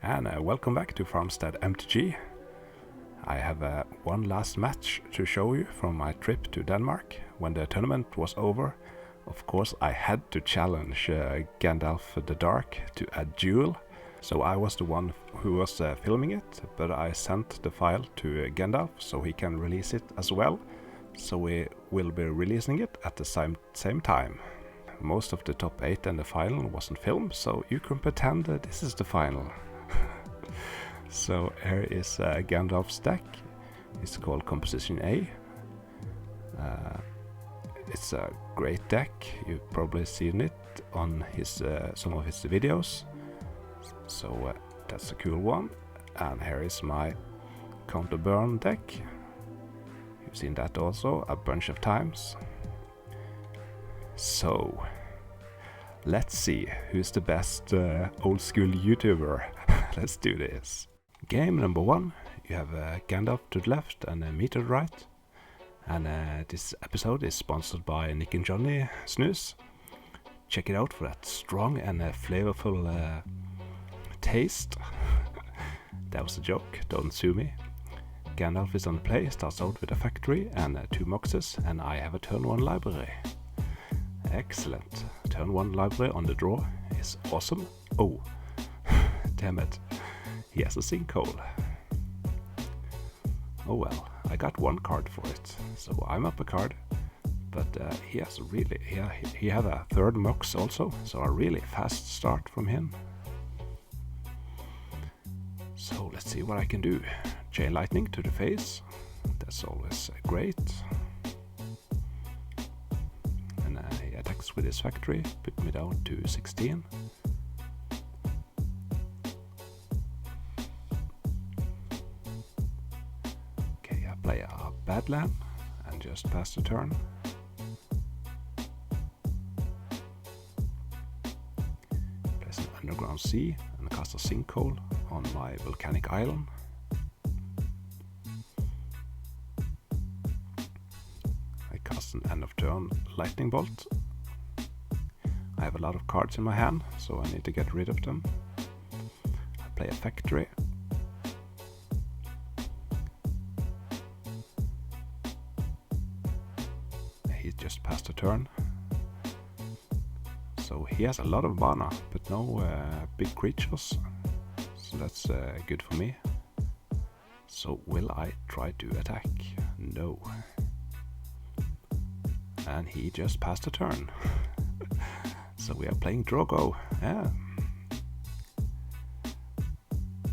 and welcome back to Farmstead Mtg. I have one last match to show you from my trip to Denmark. When the tournament was over, of course I had to challenge Gandalf the Dark to a duel. So I was the one who was filming it, but I sent the file to Gandalf so he can release it as well. So we will be releasing it at the same time. Most of the top 8 and the final wasn't filmed, so you can pretend that this is the final. So here is Gandalf's deck. It's called Composition A. It's a great deck. You've probably seen it on his some of his videos. So that's a cool one. And here is my counter burn deck. You've seen that also a bunch of times. So let's see who's the best old school YouTuber. Let's do this. Game number 1. You have Gandalf to the left and me to the right. And this episode is sponsored by Nick and Johnny Snus. Check it out for that strong and flavorful taste. That was a joke, don't sue me. Gandalf is on the play, starts out with a factory and 2 moxes, and I have a turn 1 library. Excellent. Turn 1 library on the draw is awesome. Oh, damn it. He has a sinkhole. Oh well, I got 1 card for it, so I'm up a card. But he has really, he had a 3rd mox also, so a really fast start from him. So let's see what I can do. Chain lightning to the face. That's always great. And he attacks with his factory, put me down to 16. Okay, I play a bad land and just pass the turn. Place an underground sea and cast a sinkhole on my volcanic island. I cast an end of turn lightning bolt. I have a lot of cards in my hand, so I need to get rid of them. I play a factory. He just passed a turn. So he has a lot of mana, but no big creatures. So that's good for me. So will I try to attack? No. And he just passed a turn. So we are playing Drogo. Yeah.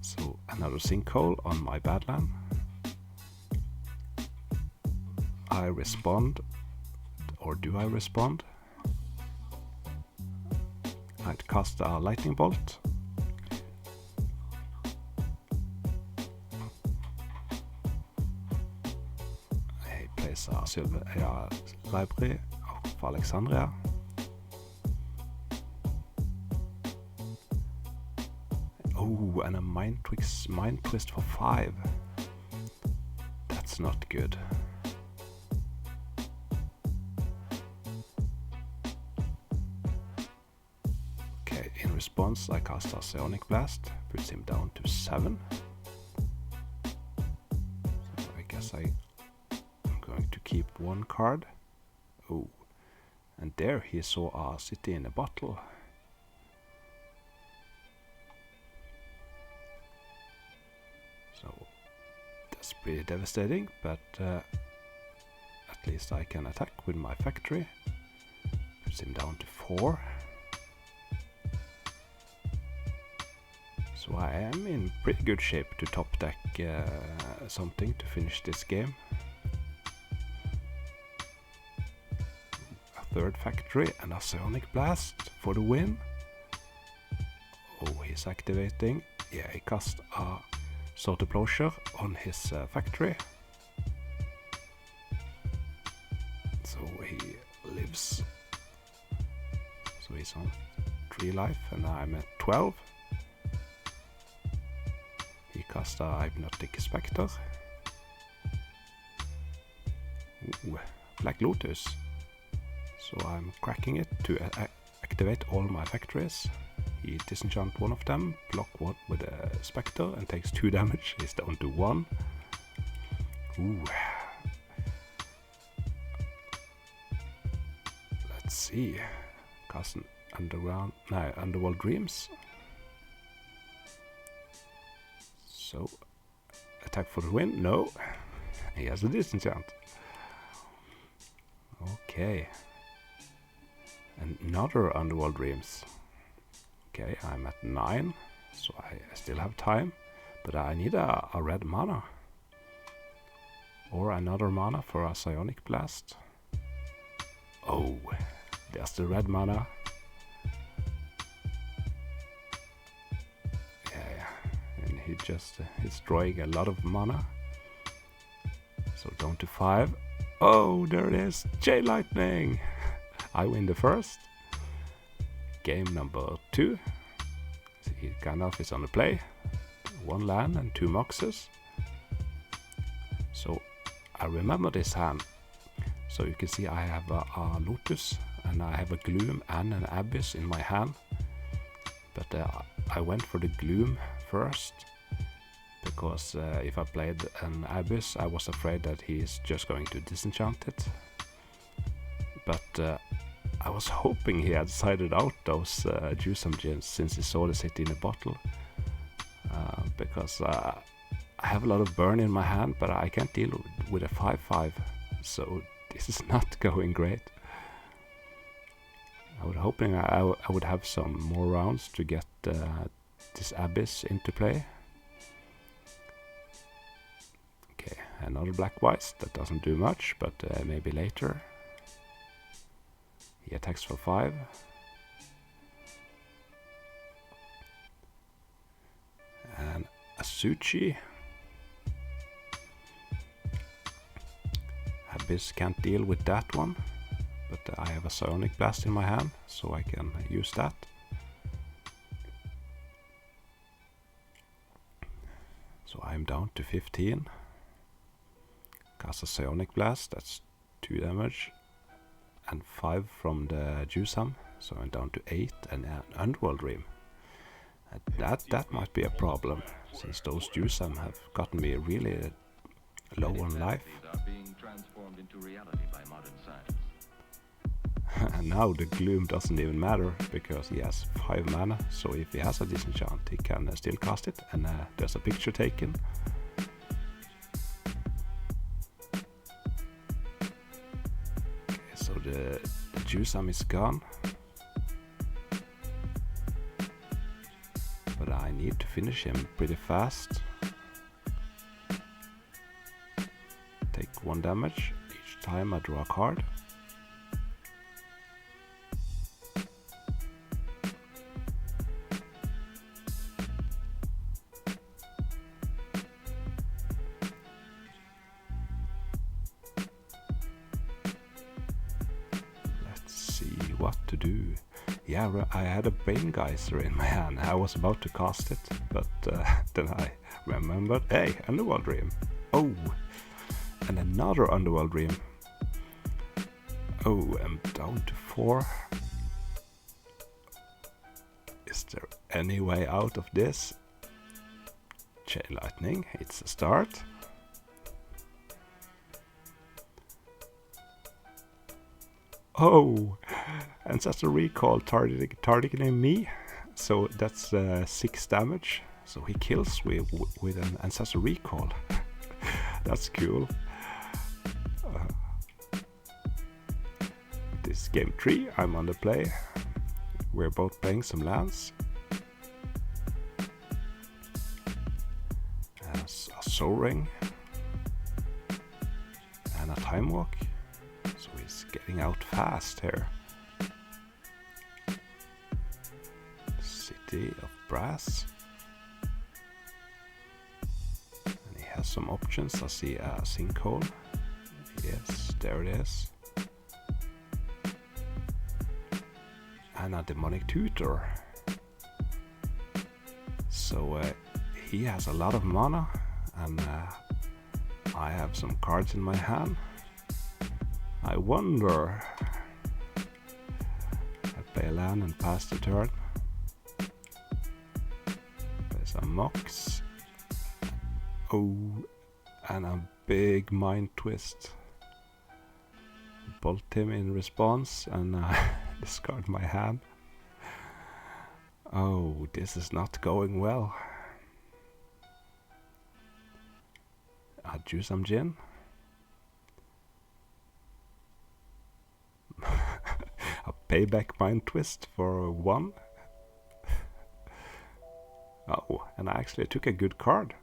So another sinkhole on my badland. I respond. Or do I respond? I'd cast a lightning bolt. He plays a silver library of Alexandria. Oh, and a mind twist for 5. That's not good. In response, I cast a Psionic Blast, puts him down to 7. So I guess I'm going to keep 1 card. Oh, and there he saw a city in a bottle. So that's pretty devastating, but at least I can attack with my factory. Puts him down to 4. So I am in pretty good shape to top deck something to finish this game. A 3rd factory and a Psionic Blast for the win. Oh, he's activating. Yeah, he cast a Sword of Plowshare on his factory. So he lives. So he's on 3 life and I'm at 12. He cast a Hypnotic Spectre. Ooh, Black Lotus. So I'm cracking it to activate all my factories. He he disenchant one of them, block one with a Spectre and takes 2 damage. He's down to 1. Ooh. Let's see. Cast an Underworld Dreams. So, attack for the win? No. He has a disenchant. Okay. Another Underworld Dreams. Okay, I'm at 9, so I still have time. But I need a red mana. Or another mana for a Psionic Blast. Oh, there's the red mana. Yeah, and he just is drawing a lot of mana. So down to 5. Oh, there it is! Chain Lightning! I win the first. Game number 2. See, Gandalf is on the play. 1 land and 2 Moxes. So I remember this hand. So you can see I have a Lotus and I have a Gloom and an Abyss in my hand. But I went for the Gloom first. Because if I played an Abyss, I was afraid that he is just going to disenchant it. But I was hoping he had sided out those Jusam gems since he saw the city in a bottle. Because I have a lot of burn in my hand, but I can't deal with a 5/5. So this is not going great. I was hoping I would have some more rounds to get this Abyss into play. Okay, another Black Wise. That doesn't do much, but maybe later. He attacks for 5. And Asuchi. Abyss can't deal with that one, but I have a Psionic Blast in my hand, so I can use that. So I'm down to 15. Cast a Psionic Blast, that's 2 damage. And 5 from the Jusam, so I'm down to 8, and an Underworld Dream. And that might be a problem, since those Jusam have gotten me really low on life. And now the Gloom doesn't even matter, because he has 5 mana, so if he has a disenchant, he can still cast it, and there's a picture taken. So the Jusam is gone. But I need to finish him pretty fast. Take 1 damage each time I draw a card. What to do? Yeah, I had a Bane Geyser in my hand. I was about to cast it, but then I remembered, hey, Underworld Dream. Oh, and another Underworld Dream. Oh, I'm down to 4. Is there any way out of this? Chain Lightning, it's a start. Oh, Ancestor Recall targeting me, so that's 6 damage. So he kills with an Ancestor Recall. That's cool. This game 3, I'm on the play. We're both playing some lands. A Soul Ring and a Time Walk. So he's getting out fast here. City of Brass. And he has some options. I see a Sinkhole. Yes, there it is. And a Demonic Tutor. So he has a lot of mana, and I have some cards in my hand. I wonder. I play a land and pass the turn. some mocks. Oh, and a big mind twist. Bolt him in response and discard my hand. Oh, this is not going well. I'll do some gin. A payback mind twist for 1. Oh, and I actually took a good card.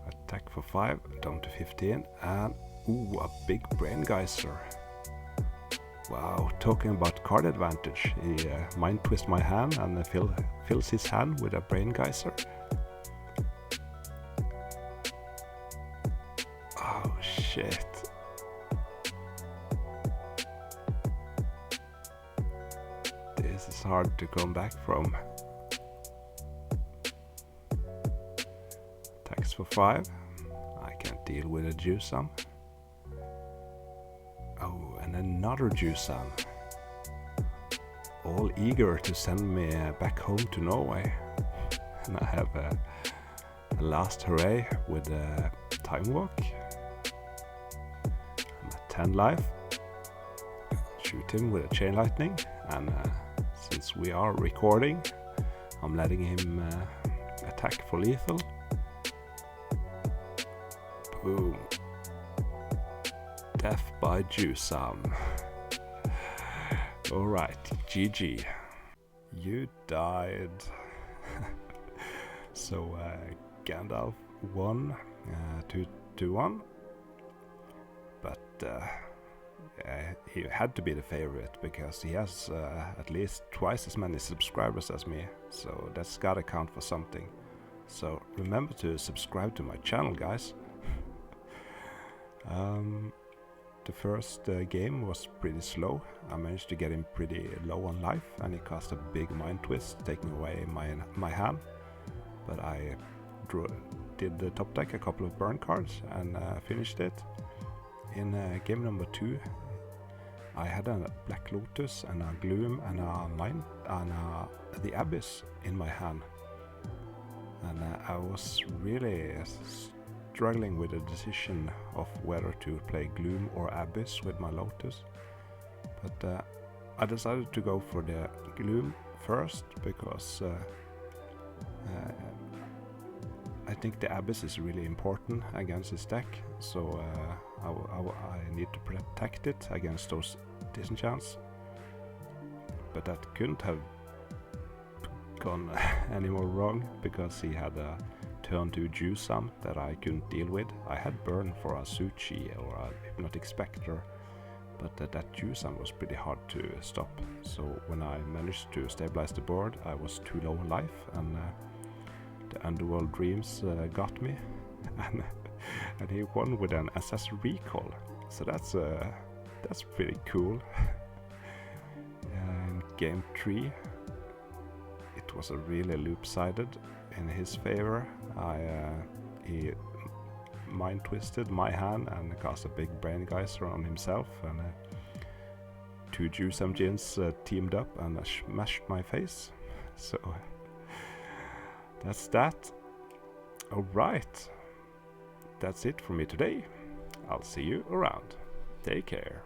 Attack for 5, down to 15, and ooh, a big brain geyser. Wow, talking about card advantage, he mind twists my hand and fills his hand with a brain geyser. Oh shit. This is hard to come back from. Attacks for 5. I can't deal with a Jusam. Oh, and another Jusam. All eager to send me back home to Norway. And I have a last hooray with a time walk. I'm at 10 life. Shoot him with a chain lightning, and since we are recording, I'm letting him attack for lethal. Boom. Death by Jusam. Alright, GG. You died. So Gandalf won 2-1. But he had to be the favorite because he has at least twice as many subscribers as me. So that's gotta count for something. So remember to subscribe to my channel, guys. The first game was pretty slow. I managed to get him pretty low on life, and he cast a big mind twist, taking away my hand. But I did the top deck a couple of burn cards and finished it. In game number 2, I had a Black Lotus and a Gloom and a Mind and the Abyss in my hand, and I was really struggling with the decision of whether to play Gloom or Abyss with my Lotus. But I decided to go for the Gloom first because I think the Abyss is really important against his deck, so I need to protect it against those disenchants. But that couldn't have gone any more wrong because he had a turn 2 Jusam that I couldn't deal with. I had burn for a Suchi or a Hypnotic Spectre, but that Jusam was pretty hard to stop. So when I managed to stabilize the board, I was too low in life, and the Underworld Dreams got me, and he won with an Assassin Recall. So that's pretty cool. In game 3, it was a really loop-sided in his favor. He mind twisted my hand and cast a big brain geyser on himself, and 2 Jusam Jins teamed up and smashed my face. So that's that. Alright, that's it for me today. I'll see you around. Take care.